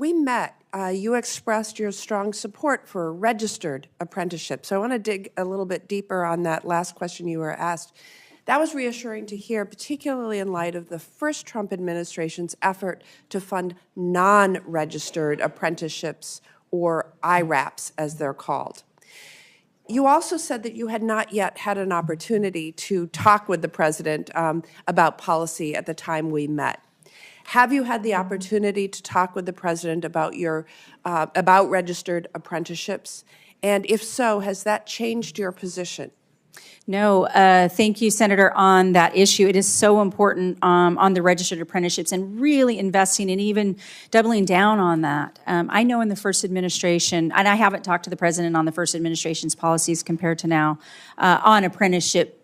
we met, you expressed your strong support for registered apprenticeships. So I want to dig a little bit deeper on that last question you were asked. That was reassuring to hear, particularly in light of the first Trump administration's effort to fund non-registered apprenticeships, or IRAPs, as they're called. You also said that you had not yet had an opportunity to talk with the president about policy at the time we met. Have you had the opportunity to talk with the president about about registered apprenticeships? And if so, has that changed your position? No, thank you, Senator, on that issue. It is so important on the registered apprenticeships and really investing and even doubling down on that. I know in the first administration, and I haven't talked to the president on the first administration's policies compared to now on apprenticeship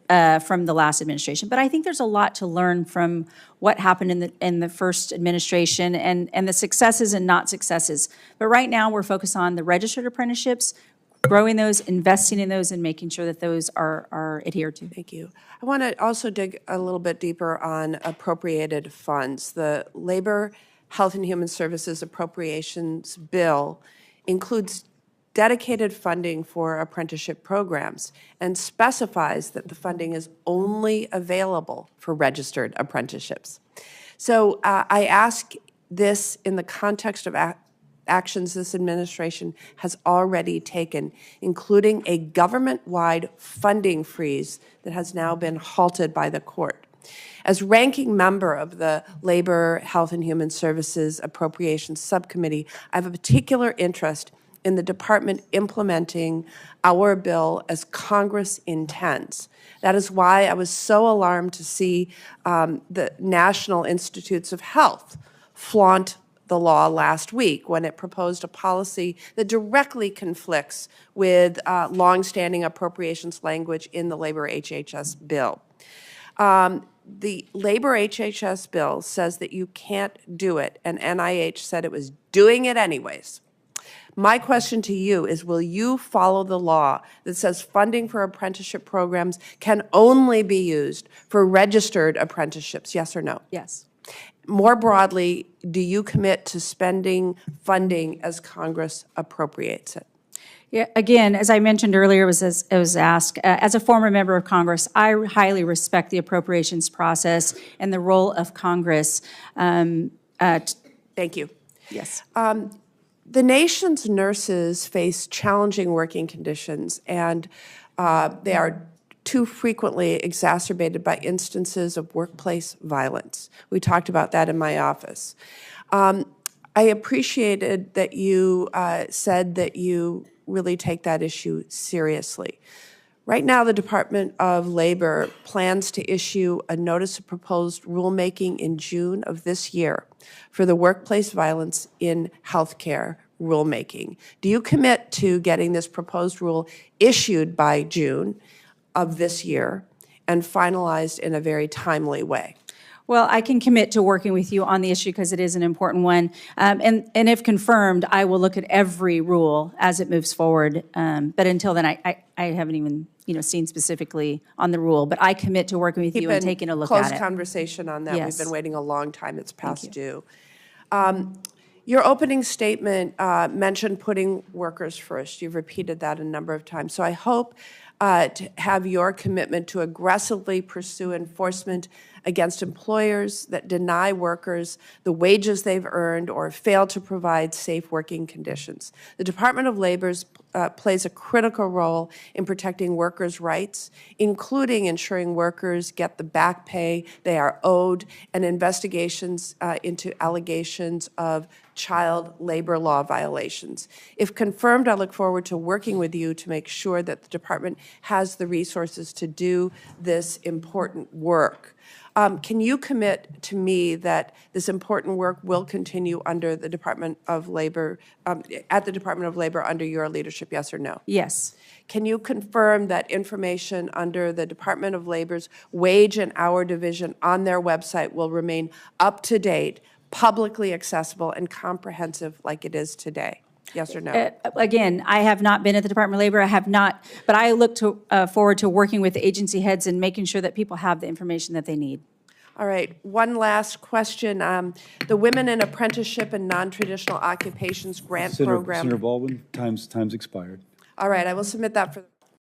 from the last administration, but I think there's a lot to learn from what happened in the first administration and the successes and not successes. But right now we're focused on the registered apprenticeships, growing those, investing in those, and making sure that those are adhered to. Thank you. I want to also dig a little bit deeper on appropriated funds. The Labor, Health, and Human Services Appropriations Bill includes dedicated funding for apprenticeship programs and specifies that the funding is only available for registered apprenticeships. So I ask this in the context of actions this administration has already taken, including a government-wide funding freeze that has now been halted by the court. As ranking member of the Labor, Health, and Human Services Appropriations Subcommittee, I have a particular interest in the department implementing our bill as Congress intends. That is why I was so alarmed to see the National Institutes of Health flaunt the law last week when it proposed a policy that directly conflicts with longstanding appropriations language in the Labor HHS bill. The Labor HHS bill says that you can't do it, and NIH said it was doing it anyways. My question to you is, will you follow the law that says funding for apprenticeship programs can only be used for registered apprenticeships, yes or no? Yes. More broadly, do you commit to spending funding as Congress appropriates it? Yeah, again, as I mentioned earlier, it was asked, as a former member of Congress, I highly respect the appropriations process and the role of Congress. Thank you. Yes. The nation's nurses face challenging working conditions, and they are too frequently exacerbated by instances of workplace violence. We talked about that in my office. I appreciated that you said that you really take that issue seriously. Right now, the Department of Labor plans to issue a notice of proposed rulemaking in June of this year for the workplace violence in healthcare rulemaking. Do you commit to getting this proposed rule issued by June of this year and finalized in a very timely way? Well, I can commit to working with you on the issue because it is an important one. And if confirmed, I will look at every rule as it moves forward. But until then, I haven't even seen specifically on the rule. But I commit to working with you and taking a look at it. Close conversation on that. Yes. We've been waiting a long time. It's past due. Your opening statement mentioned putting workers first. You've repeated that a number of times. So I hope to have your commitment to aggressively pursue enforcement against employers that deny workers the wages they've earned or fail to provide safe working conditions. The Department of Labor plays a critical role in protecting workers' rights, including ensuring workers get the back pay they are owed and investigations into allegations of child labor law violations. If confirmed, I look forward to working with you to make sure that the department has the resources to do this important work. Can you commit to me that this important work will continue under the Department of Labor, at the Department of Labor under your leadership, yes or no? Yes. Can you confirm that information under the Department of Labor's Wage and Hour Division on their website will remain up to date, publicly accessible, and comprehensive like it is today? Yes or no? Again, I have not been at the Department of Labor. I have not, but I look forward to working with the agency heads and making sure that people have the information that they need. All right, one last question. The Women in Apprenticeship and Non-Traditional Occupations Grant Program. Senator Baldwin, time's expired. All right, I will submit that for.